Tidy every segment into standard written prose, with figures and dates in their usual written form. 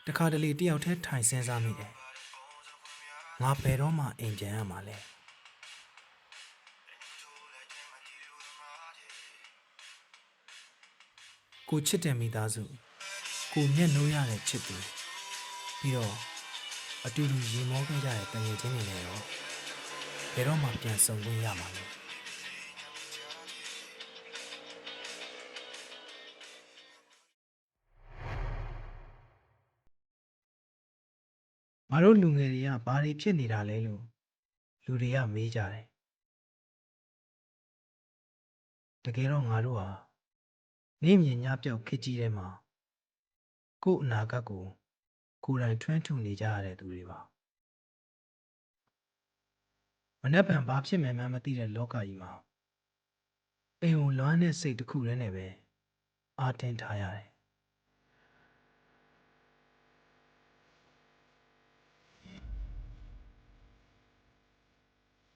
တခါတလေတယောက်တည်းထိုင်စဉ်းစားမိတယ်ငါဘယ်တော့မှအိမ်ပြန်ရမှာလဲကိုချစ်တဲ့မိသားစုကိုမျက်နှိုးရတဲ့ချစ်သူပြီးတော့အတူတူရေမောခဲ့ကြတဲ့တငယ်ချင်းတွေနဲ့ရောဘယ်တော့မှပြန်ဆုံခွင့်ရမှာလဲငါတို့လူငယ်တွေကဘာတွေဖြစ်နေတာလဲလို့လူတွေကမေးကြတယ်တကယ်တော့ငါတို့ဟာနေ့မြင်ညပြောက်ခစ်ကြီးထဲမှာကို့အနာဂတ်ကိုကိုယ်တိုင်ထွန်းထုနေကြရတဲ့သူတွေပါမနှက်ပံဘာဖြစ်မယ်မှန်းမသိတဲ့လောကကြီးမှာအိမ်ကိုလွမ်းတဲ့စိတ်တစ်ခုတည်းနဲ့ပဲအားတင်းထားရတယ်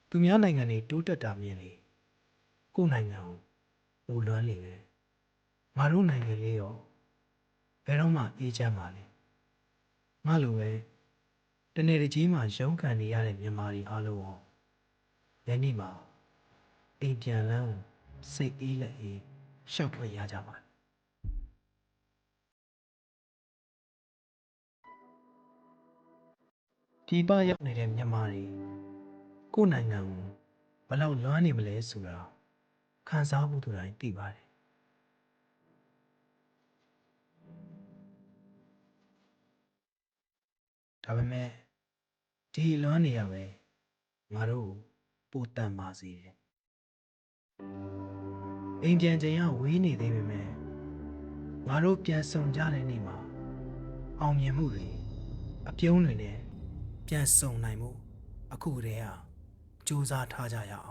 သူများနိုင်ငံတွေတိုးတက်တာမြင်လေကို့နိုင်ငံကိုဟိုလွမ်းလေပဲငါတို့နိုင်ငံလေးရောဘယ်တော့မှအေးချမ်းပါလေငါလိုပဲတနေ့တစ်ကြီးမှာရုန်းကန်နေရတဲ့မြန်မာတွေအားလုံးရောဒီနေ့မှာအိမ်ပြန်လန်းစိတ်အေးလက်အေးရှောက်ထွက်ရကြပါပြည်ပရောက်နေတဲ့မြန်မာတွေကို့နိုင်ငံကိုဘယ်လောက်လွမ်းနေမလဲဆိုတာခံစားမှုသူတိုင်းသိပါတယ်ဒါပေမဲ့ဒီလွမ်းနေရပဲငါတို့ပိုတန်ပါစေတယ်အိမ်ပြန်ချိန်ကဝေးနေသေးပေမဲ့ငါတို့ပြန်ဆုံကြတဲ့နေ့မှာအောင်မြင်မှုတွေအပြုံးတွေနဲ့ပြန်ဆုံနိုင်မှုအခုတည်းကစူးစမ်းထားကြရအောင်